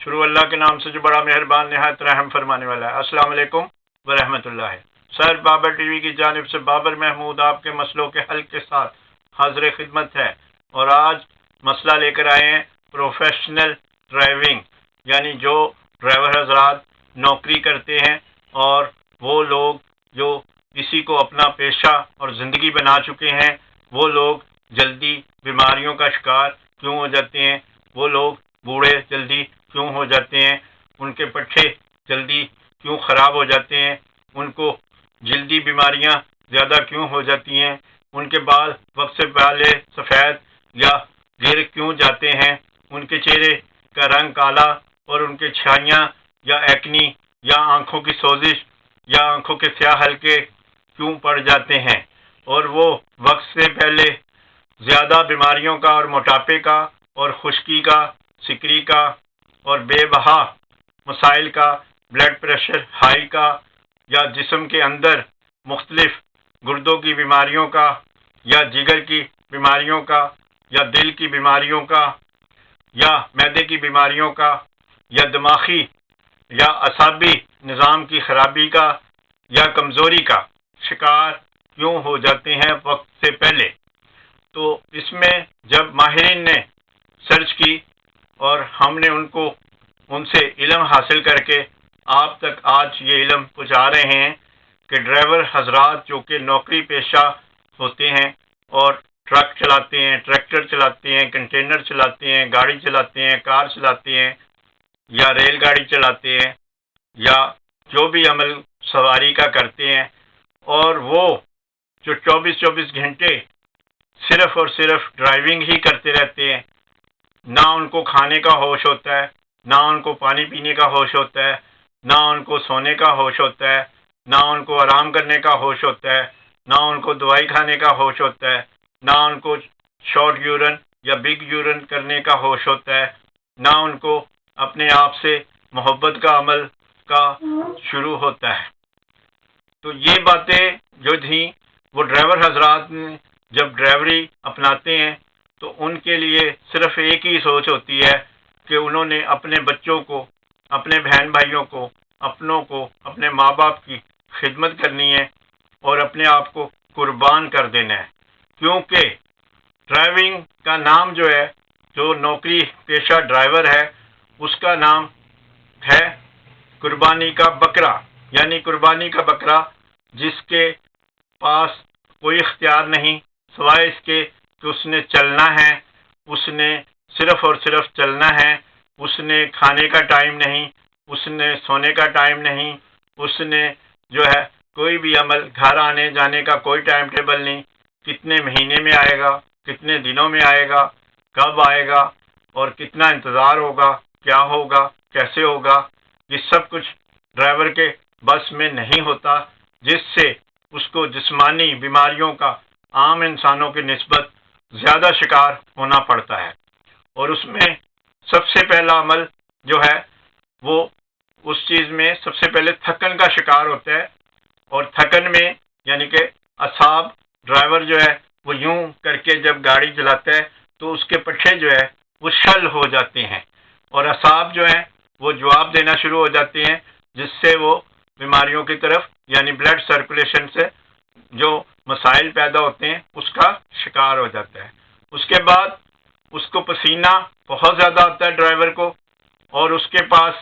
شروع اللہ کے نام سے جو بڑا مہربان نہایت رحم فرمانے والا ہے۔ السلام علیکم ورحمۃ اللہ۔ سر بابر ٹی وی کی جانب سے بابر محمود آپ کے مسئلوں کے حل کے ساتھ حاضر خدمت ہے، اور آج مسئلہ لے کر آئے ہیں پروفیشنل ڈرائیونگ، یعنی جو ڈرائیور حضرات نوکری کرتے ہیں اور وہ لوگ جو اسی کو اپنا پیشہ اور زندگی بنا چکے ہیں، وہ لوگ جلدی بیماریوں کا شکار کیوں ہو جاتے ہیں، وہ لوگ بوڑھے جلدی کیوں ہو جاتے ہیں، ان کے پٹھے جلدی کیوں خراب ہو جاتے ہیں، ان کو جلدی بیماریاں زیادہ کیوں ہو جاتی ہیں، ان کے بال وقت سے پہلے سفید یا گر کیوں جاتے ہیں، ان کے چہرے کا رنگ کالا اور ان کے چھائیاں یا ایکنی یا آنکھوں کی سوزش یا آنکھوں کے سیاہ حلقے کیوں پڑ جاتے ہیں، اور وہ وقت سے پہلے زیادہ بیماریوں کا اور موٹاپے کا اور خشکی کا، سکری کا اور بے بہا مسائل کا، بلڈ پریشر ہائی کا، یا جسم کے اندر مختلف گردوں کی بیماریوں کا یا جگر کی بیماریوں کا یا دل کی بیماریوں کا یا معدے کی بیماریوں کا یا دماغی یا اعصابی نظام کی خرابی کا یا کمزوری کا شکار کیوں ہو جاتے ہیں وقت سے پہلے۔ تو اس میں جب ماہرین نے سرچ کی اور ہم نے ان سے علم حاصل کر کے آپ تک آج یہ علم پہنچا رہے ہیں کہ ڈرائیور حضرات جو کہ نوکری پیشہ ہوتے ہیں اور ٹرک چلاتے ہیں، ٹریکٹر چلاتے ہیں، کنٹینر چلاتے ہیں، گاڑی چلاتے ہیں، کار چلاتے ہیں یا ریل گاڑی چلاتے ہیں یا جو بھی عمل سواری کا کرتے ہیں، اور وہ جو 24 گھنٹے صرف اور صرف ڈرائیونگ ہی کرتے رہتے ہیں، نہ ان کو کھانے کا ہوش ہوتا ہے، نہ ان کو پانی پینے کا ہوش ہوتا ہے، نہ ان کو سونے کا ہوش ہوتا ہے، نہ ان کو آرام کرنے کا ہوش ہوتا ہے، نہ ان کو دوائی کھانے کا ہوش ہوتا ہے، نہ ان کو شارٹ یورن یا بگ یورن کرنے کا ہوش ہوتا ہے، نہ ان کو اپنے آپ سے محبت کا عمل کا شروع ہوتا ہے۔ تو یہ باتیں جو تھیں وہ ڈرائیور حضرات جب ڈرائیوری اپناتے ہیں تو ان کے لیے صرف ایک ہی سوچ ہوتی ہے کہ انہوں نے اپنے بچوں کو، اپنے بہن بھائیوں کو، اپنوں کو، اپنے ماں باپ کی خدمت کرنی ہے اور اپنے آپ کو قربان کر دینا ہے، کیونکہ ڈرائیونگ کا نام جو ہے، جو نوکری پیشہ ڈرائیور ہے، اس کا نام ہے قربانی کا بکرا، یعنی قربانی کا بکرا جس کے پاس کوئی اختیار نہیں سوائے اس کے کہ اس نے چلنا ہے، اس نے صرف اور صرف چلنا ہے، اس نے کھانے کا ٹائم نہیں، اس نے سونے کا ٹائم نہیں، اس نے جو ہے کوئی بھی عمل، گھر آنے جانے کا کوئی ٹائم ٹیبل نہیں، کتنے مہینے میں آئے گا، کتنے دنوں میں آئے گا، کب آئے گا اور کتنا انتظار ہوگا، کیا ہوگا، کیسے ہوگا، یہ سب کچھ ڈرائیور کے بس میں نہیں ہوتا، جس سے اس کو جسمانی بیماریوں کا عام انسانوں کی نسبت زیادہ شکار ہونا پڑتا ہے۔ اور اس میں سب سے پہلا عمل جو ہے وہ اس چیز میں سب سے پہلے تھکن کا شکار ہوتا ہے، اور تھکن میں یعنی کہ اعصاب، ڈرائیور جو ہے وہ یوں کر کے جب گاڑی چلاتا ہے تو اس کے پٹھے جو ہے وہ شل ہو جاتے ہیں اور اعصاب جو ہیں وہ جواب دینا شروع ہو جاتے ہیں، جس سے وہ بیماریوں کی طرف یعنی بلڈ سرکولیشن سے جو مسائل پیدا ہوتے ہیں اس کا شکار ہو جاتا ہے۔ اس کے بعد اس کو پسینہ بہت زیادہ آتا ہے ڈرائیور کو، اور اس کے پاس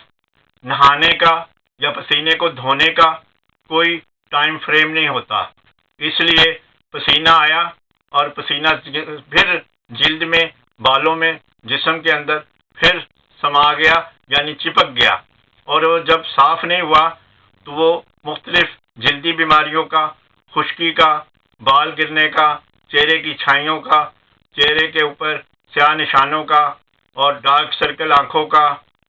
نہانے کا یا پسینے کو دھونے کا کوئی ٹائم فریم نہیں ہوتا، اس لیے پسینہ آیا اور پسینہ پھر جلد میں، بالوں میں، جسم کے اندر پھر سما گیا یعنی چپک گیا، اور وہ جب صاف نہیں ہوا تو وہ مختلف جلدی بیماریوں کا، خشکی کا، بال گرنے کا، چہرے کی چھائیوں کا، چہرے کے اوپر سیاہ نشانوں کا اور ڈارک سرکل آنکھوں کا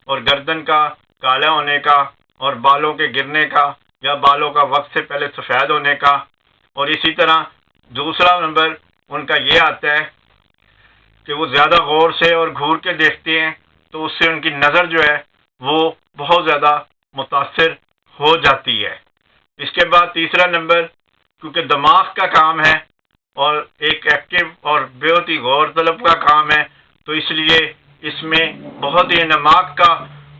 اور گردن کا کالا ہونے کا اور بالوں کے گرنے کا یا بالوں کا وقت سے پہلے سفید ہونے کا، اور اسی طرح دوسرا نمبر ان کا یہ آتا ہے کہ وہ زیادہ غور سے اور گھور کے دیکھتے ہیں تو اس سے ان کی نظر جو ہے وہ بہت زیادہ متاثر ہو جاتی ہے۔ اس کے بعد تیسرا نمبر، کیونکہ دماغ کا کام ہے اور ایک ایکٹیو اور بہت ہی غور طلب کا کام ہے، تو اس لیے اس میں بہت ہی نماغ کا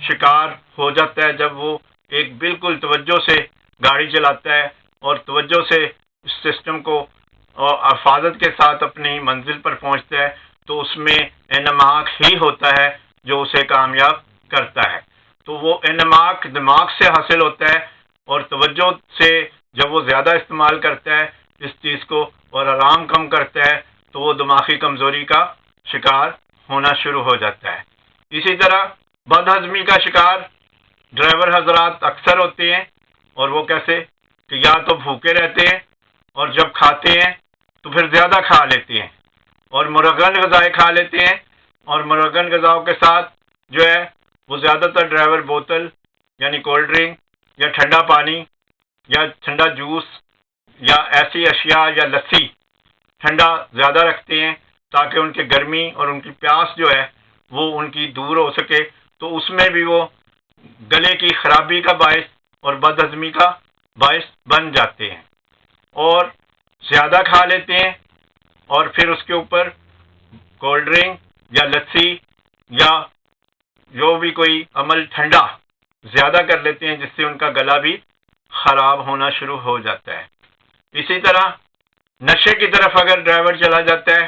شکار ہو جاتا ہے جب وہ ایک بالکل توجہ سے گاڑی چلاتا ہے اور توجہ سے اس سسٹم کو اور حفاظت کے ساتھ اپنی منزل پر پہنچتا ہے، تو اس میں انعماق ہی ہوتا ہے جو اسے کامیاب کرتا ہے۔ تو وہ انعماق دماغ سے حاصل ہوتا ہے، اور توجہ سے جب وہ زیادہ استعمال کرتا ہے اس چیز کو اور آرام کم کرتا ہے تو وہ دماغی کمزوری کا شکار ہونا شروع ہو جاتا ہے۔ اسی طرح بد ہضمی کا شکار ڈرائیور حضرات اکثر ہوتے ہیں، اور وہ کیسے کہ یا تو بھوکے رہتے ہیں اور جب کھاتے ہیں تو پھر زیادہ کھا لیتے ہیں اور مرغن غذائیں کھا لیتے ہیں، اور مرغن غذاؤں کے ساتھ جو ہے وہ زیادہ تر ڈرائیور بوتل یعنی کولڈ ڈرنک یا ٹھنڈا پانی یا ٹھنڈا جوس یا ایسی اشیاء یا لسی ٹھنڈا زیادہ رکھتے ہیں تاکہ ان کی گرمی اور ان کی پیاس جو ہے وہ ان کی دور ہو سکے، تو اس میں بھی وہ گلے کی خرابی کا باعث اور بد ہضمی کا باعث بن جاتے ہیں، اور زیادہ کھا لیتے ہیں اور پھر اس کے اوپر کولڈ ڈرنک یا لسی یا جو بھی کوئی عمل ٹھنڈا زیادہ کر لیتے ہیں، جس سے ان کا گلا بھی خراب ہونا شروع ہو جاتا ہے۔ اسی طرح نشے کی طرف اگر ڈرائیور چلا جاتا ہے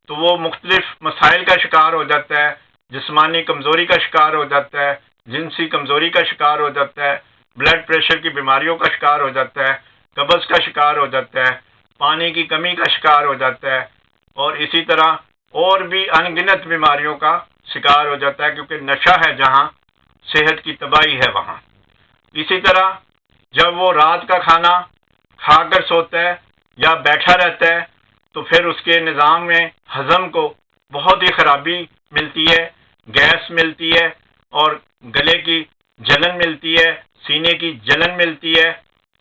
تو وہ مختلف مسائل کا شکار ہو جاتا ہے، جسمانی کمزوری کا شکار ہو جاتا ہے، جنسی کمزوری کا شکار ہو جاتا ہے، بلڈ پریشر کی بیماریوں کا شکار ہو جاتا ہے، قبض کا شکار ہو جاتا ہے، پانی کی کمی کا شکار ہو جاتا ہے، اور اسی طرح اور بھی ان گنت بیماریوں کا شکار ہو جاتا ہے، کیونکہ نشہ ہے جہاں صحت کی تباہی ہے وہاں۔ اسی طرح جب وہ رات کا کھانا کھا کر سوتا ہے یا بیٹھا رہتا ہے تو پھر اس کے نظام میں ہضم کو بہت ہی خرابی ملتی ہے، گیس ملتی ہے اور گلے کی جلن ملتی ہے، سینے کی جلن ملتی ہے،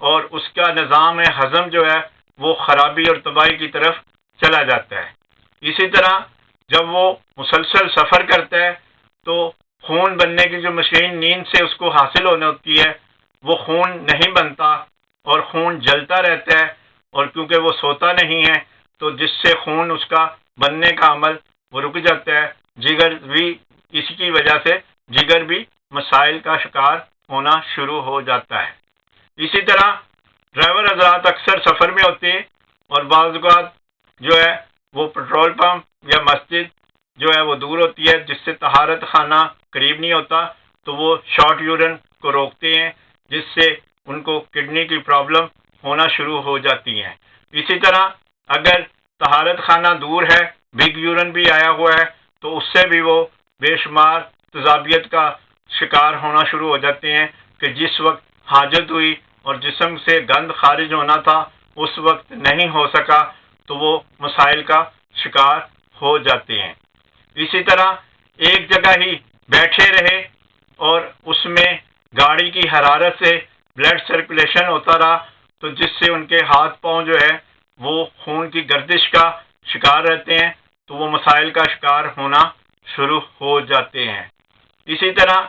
اور اس کا نظام ہضم جو ہے وہ خرابی اور تباہی کی طرف چلا جاتا ہے۔ اسی طرح جب وہ مسلسل سفر کرتا ہے تو خون بننے کی جو مشین نیند سے اس کو حاصل ہونے ہوتی ہے وہ خون نہیں بنتا اور خون جلتا رہتا ہے، اور کیونکہ وہ سوتا نہیں ہے تو جس سے خون اس کا بننے کا عمل وہ رک جاتا ہے، جگر بھی اس کی وجہ سے جگر بھی مسائل کا شکار ہونا شروع ہو جاتا ہے۔ اسی طرح ڈرائیور حضرات اکثر سفر میں ہوتے ہیں اور بعض اوقات جو ہے وہ پیٹرول پمپ یا مسجد جو ہے وہ دور ہوتی ہے، جس سے طہارت خانہ قریب نہیں ہوتا، تو وہ شارٹ یورن کو روکتے ہیں، جس سے ان کو کڈنی کی پرابلم ہونا شروع ہو جاتی ہیں۔ اسی طرح اگر طہارت خانہ دور ہے، بگ یورن بھی آیا ہوا ہے، تو اس سے بھی وہ بے شمار تذابیت کا شکار ہونا شروع ہو جاتے ہیں کہ جس وقت حاجت ہوئی اور جسم سے گند خارج ہونا تھا اس وقت نہیں ہو سکا، تو وہ مسائل کا شکار ہو جاتے ہیں۔ اسی طرح ایک جگہ ہی بیٹھے رہے اور اس میں گاڑی کی حرارت سے بلڈ سرکولیشن ہوتا رہا، تو جس سے ان کے ہاتھ پاؤں جو ہے وہ خون کی گردش کا شکار رہتے ہیں، تو وہ مسائل کا شکار ہونا شروع ہو جاتے ہیں۔ اسی طرح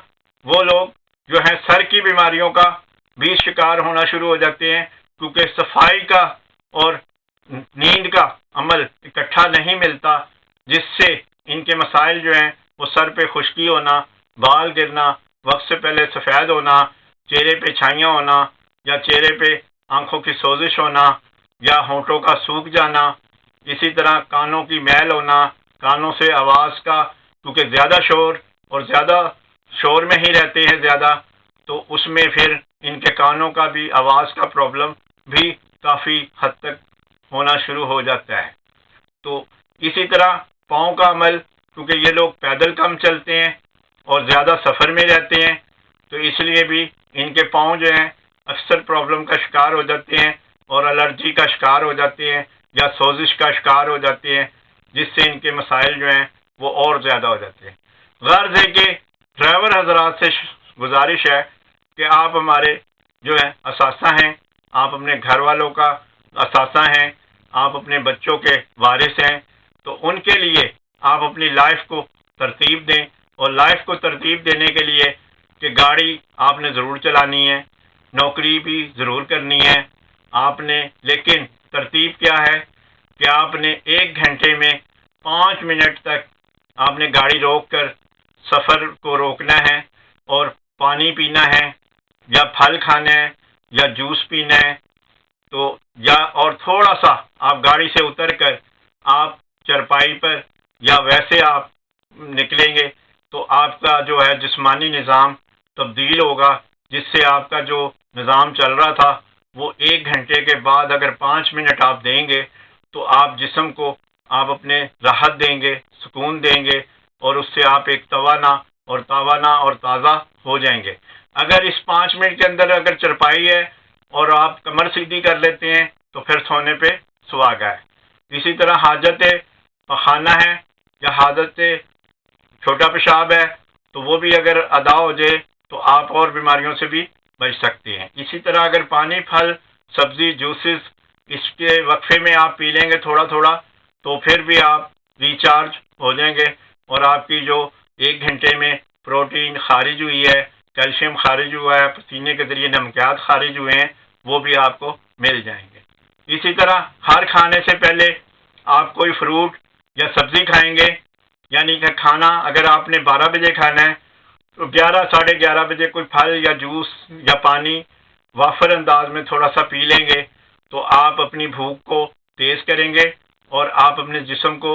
وہ لوگ جو ہیں سر کی بیماریوں کا بھی شکار ہونا شروع ہو جاتے ہیں، کیونکہ صفائی کا اور نیند کا عمل اکٹھا نہیں ملتا، جس سے ان کے مسائل جو ہیں وہ سر پہ خشکی ہونا، بال گرنا، وقت سے پہلے سفید ہونا، چہرے پہ چھائیاں ہونا، یا چہرے پہ آنکھوں کی سوزش ہونا، یا ہونٹوں کا سوکھ جانا، اسی طرح کانوں کی میل ہونا، کانوں سے آواز کا، کیونکہ زیادہ شور اور زیادہ شور میں ہی رہتے ہیں زیادہ، تو اس میں پھر ان کے کانوں کا بھی آواز کا پرابلم بھی کافی حد تک ہونا شروع ہو جاتا ہے۔ تو اسی طرح پاؤں کا عمل، کیونکہ یہ لوگ پیدل کم چلتے ہیں اور زیادہ سفر میں رہتے ہیں، تو اس لیے بھی ان کے پاؤں جو ہیں اکثر پرابلم کا شکار ہو جاتے ہیں اور الرجی کا شکار ہو جاتے ہیں یا سوزش کا شکار ہو جاتے ہیں، جس سے ان کے مسائل جو ہیں وہ اور زیادہ ہو جاتے ہیں۔ غرض ہے کہ ڈرائیور حضرات سے گزارش ہے کہ آپ ہمارے جو ہے اثاثہ ہیں، آپ اپنے گھر والوں کا اثاثہ ہیں، آپ اپنے بچوں کے وارث ہیں، تو ان کے لیے آپ اپنی لائف کو ترتیب دیں، اور لائف کو ترتیب دینے کے لیے کہ گاڑی آپ نے ضرور چلانی ہے، نوکری بھی ضرور کرنی ہے آپ نے، لیکن ترتیب کیا ہے کہ آپ نے 1 گھنٹے میں 5 منٹ تک آپ نے گاڑی روک کر سفر کو روکنا ہے، اور پانی پینا ہے یا پھل کھانا ہے یا جوس پینا ہے تو یا اور تھوڑا سا آپ گاڑی سے اتر کر آپ چرپائی پر یا ویسے آپ نکلیں گے تو آپ کا جو ہے جسمانی نظام تبدیل ہوگا، جس سے آپ کا جو نظام چل رہا تھا وہ 1 گھنٹے کے بعد اگر 5 منٹ آپ دیں گے تو آپ جسم کو آپ اپنے راحت دیں گے، سکون دیں گے، اور اس سے آپ ایک توانا اور تازہ ہو جائیں گے۔ اگر اس 5 منٹ کے اندر اگر چرپائی ہے اور آپ کمر سیدھی کر لیتے ہیں تو پھر سونے پہ سہاگا ہے۔ اسی طرح حاجت خانہ ہے یا حاجت چھوٹا پیشاب ہے تو وہ بھی اگر ادا ہو جائے تو آپ اور بیماریوں سے بھی بچ سکتے ہیں۔ اسی طرح اگر پانی، پھل، سبزی، جوسز اس کے وقفے میں آپ پی لیں گے تھوڑا تھوڑا تو پھر بھی آپ ریچارج ہو جائیں گے، اور آپ کی جو 1 گھنٹے میں پروٹین خارج ہوئی ہے، کیلشیم خارج ہوا ہے، پسینے کے ذریعے نمکیات خارج ہوئے ہیں، وہ بھی آپ کو مل جائیں گے۔ اسی طرح ہر کھانے سے پہلے آپ کوئی فروٹ یا سبزی کھائیں گے، یعنی کہ کھانا اگر آپ نے 12 بجے کھانا ہے تو 11 ساڑھے 11 بجے کوئی پھل یا جوس یا پانی وافر انداز میں تھوڑا سا پی لیں گے تو آپ اپنی بھوک کو تیز کریں گے، اور آپ اپنے جسم کو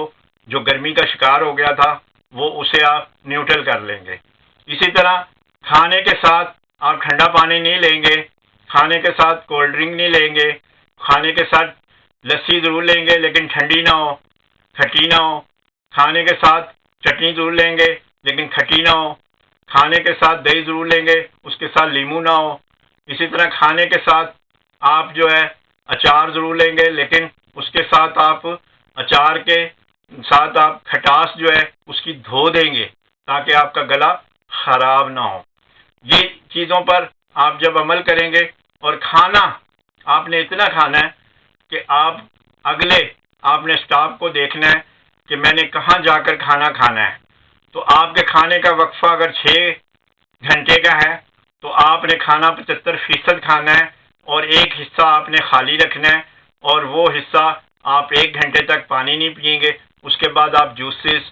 جو گرمی کا شکار ہو گیا تھا وہ اسے آپ نیوٹرل کر لیں گے۔ اسی طرح کھانے کے ساتھ آپ ٹھنڈا پانی نہیں لیں گے، کھانے کے ساتھ کولڈ ڈرنک نہیں لیں گے، کھانے کے ساتھ لسی ضرور لیں گے لیکن ٹھنڈی نہ ہو، کھٹی نہ ہو، کھانے کے ساتھ چٹنی ضرور لیں گے لیکن کھٹی نہ ہو، کھانے کے ساتھ دہی ضرور لیں گے، اس کے ساتھ لیمو نہ ہو۔ اسی طرح کھانے کے ساتھ آپ جو ہے اچار ضرور لیں گے لیکن اس کے ساتھ آپ اچار کے ساتھ آپ کھٹاس جو ہے اس کی دھو دیں گے تاکہ آپ کا گلا خراب نہ ہو۔ یہ چیزوں پر آپ جب عمل کریں گے، اور کھانا آپ نے اتنا کھانا ہے کہ آپ نے سٹاپ کو دیکھنا ہے کہ میں نے کہاں جا کر کھانا کھانا ہے۔ تو آپ کے کھانے کا وقفہ اگر 6 گھنٹے کا ہے تو آپ نے کھانا 75% کھانا ہے، اور ایک حصہ آپ نے خالی رکھنا ہے، اور وہ حصہ آپ 1 گھنٹے تک پانی نہیں پئیں گے۔ اس کے بعد آپ جوسز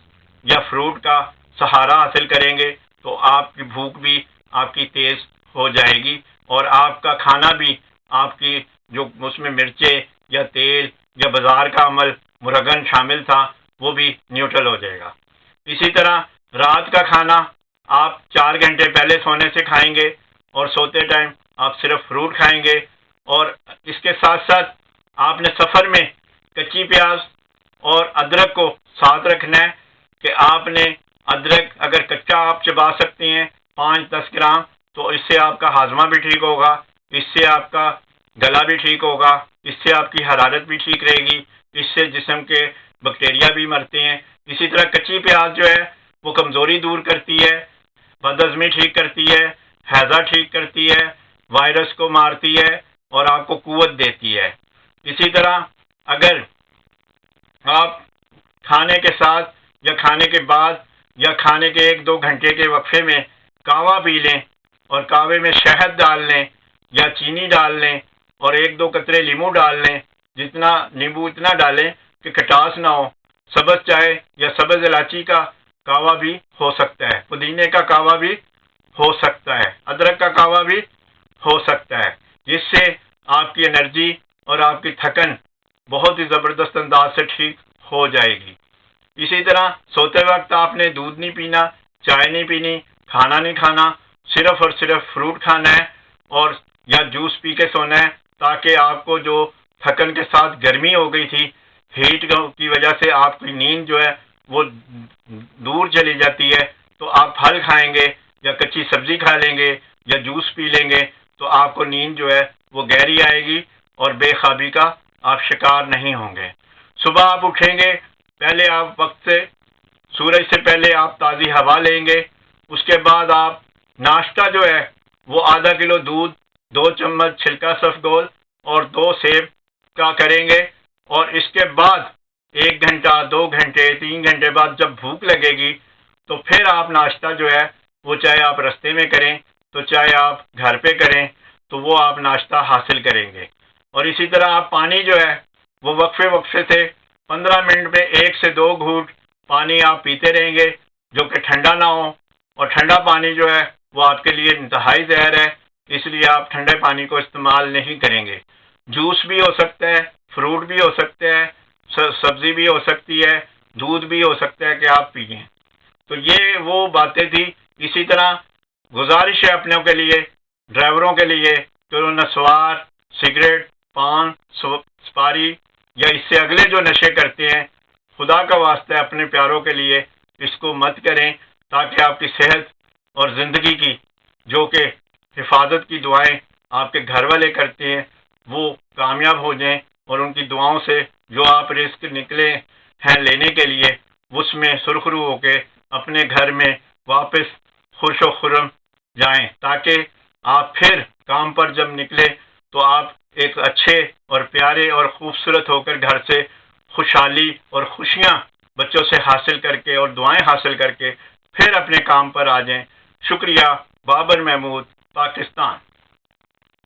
یا فروٹ کا سہارا حاصل کریں گے تو آپ کی بھوک بھی آپ کی تیز ہو جائے گی، اور آپ کا کھانا بھی آپ کی جو اس میں مرچیں یا تیل یا بازار کا عمل مرغن شامل تھا وہ بھی نیوٹرل ہو جائے گا۔ اسی طرح رات کا کھانا آپ 4 گھنٹے پہلے سونے سے کھائیں گے، اور سوتے ٹائم آپ صرف فروٹ کھائیں گے، اور اس کے ساتھ ساتھ آپ نے سفر میں کچی پیاز اور ادرک کو ساتھ رکھنا ہے کہ آپ نے ادرک اگر کچا آپ چبا سکتے ہیں 5-10 گرام تو اس سے آپ کا ہاضمہ بھی ٹھیک ہوگا، اس سے آپ کا گلا بھی ٹھیک ہوگا، اس سے آپ کی حرارت بھی ٹھیک رہے گی، اس سے جسم کے بیکٹیریا بھی مرتے ہیں۔ اسی طرح کچی پیاز جو ہے وہ کمزوری دور کرتی ہے، بدہضمی ٹھیک کرتی ہے، ہیضہ ٹھیک کرتی ہے، وائرس کو مارتی ہے اور آپ کو قوت دیتی ہے۔ اسی طرح اگر آپ کھانے کے ساتھ یا کھانے کے بعد یا کھانے کے 1-2 گھنٹے کے وقفے میں قہوہ پی لیں، اور قہوے میں شہد ڈال لیں یا چینی ڈال لیں اور 1-2 قطرے لیمو ڈال لیں، جتنا نیمبو اتنا ڈالیں کہ کھٹاس نہ ہو۔ سبز چائے یا سبز الائچی کا قہوہ بھی ہو سکتا ہے، پودینے کا قہوہ بھی ہو سکتا ہے، ادرک کا قہوہ بھی ہو سکتا ہے، جس سے آپ کی انرجی اور آپ کی تھکن بہت ہی زبردست انداز سے ٹھیک ہو جائے گی۔ اسی طرح سوتے وقت آپ نے دودھ نہیں پینا، چائے نہیں پینی، کھانا نہیں کھانا، صرف اور صرف فروٹ کھانا ہے اور یا جوس پی کے سونا ہے، تاکہ آپ کو جو تھکن کے ساتھ گرمی ہو گئی تھی، ہیٹ کی وجہ سے آپ کی نیند جو ہے وہ دور چلی جاتی ہے، تو آپ پھل کھائیں گے یا کچی سبزی کھا لیں گے یا جوس پی لیں گے تو آپ کو نیند جو ہے وہ گہری آئے گی اور بے خوابی کا آپ شکار نہیں ہوں گے۔ صبح آپ اٹھیں گے، پہلے آپ وقت سے سورج سے پہلے آپ تازی ہوا لیں گے، اس کے بعد آپ ناشتہ جو ہے وہ آدھا کلو دودھ، 2 چمچ چھلکا سفگول اور 2 سیب کا کریں گے، اور اس کے بعد 1 گھنٹہ، 2 گھنٹے، 3 گھنٹے بعد جب بھوک لگے گی تو پھر آپ ناشتہ جو ہے وہ چاہے آپ رستے میں کریں تو چاہے آپ گھر پہ کریں تو وہ آپ ناشتہ حاصل کریں گے۔ اور اسی طرح آپ پانی جو ہے وہ وقفے سے 15 منٹ میں 1 سے 2 گھونٹ پانی آپ پیتے رہیں گے، جو کہ ٹھنڈا نہ ہو، اور ٹھنڈا پانی جو ہے وہ آپ کے لیے انتہائی زہر ہے، اس لیے آپ ٹھنڈے پانی کو استعمال نہیں کریں گے۔ جوس بھی ہو سکتا ہے، فروٹ بھی ہو سکتا ہے، سبزی بھی ہو سکتی ہے، دودھ بھی ہو سکتا ہے کہ آپ پئیں۔ تو یہ وہ باتیں تھی۔ اسی طرح گزارش ہے اپنوں کے لیے، ڈرائیوروں کے لیے، کہ انہوں نسوار، سگریٹ، پان، سپاری یا اس سے اگلے جو نشے کرتے ہیں، خدا کا واسطہ اپنے پیاروں کے لیے اس کو مت کریں، تاکہ آپ کی صحت اور زندگی کی جو کہ حفاظت کی دعائیں آپ کے گھر والے کرتے ہیں وہ کامیاب ہو جائیں، اور ان کی دعاؤں سے جو آپ رزق نکلے ہیں لینے کے لیے اس میں سرخرو ہو کے اپنے گھر میں واپس خوش و خرم جائیں، تاکہ آپ پھر کام پر جب نکلے تو آپ ایک اچھے اور پیارے اور خوبصورت ہو کر گھر سے خوشحالی اور خوشیاں بچوں سے حاصل کر کے اور دعائیں حاصل کر کے پھر اپنے کام پر آ جائیں۔ شکریہ۔ بابر محمود، پاکستان۔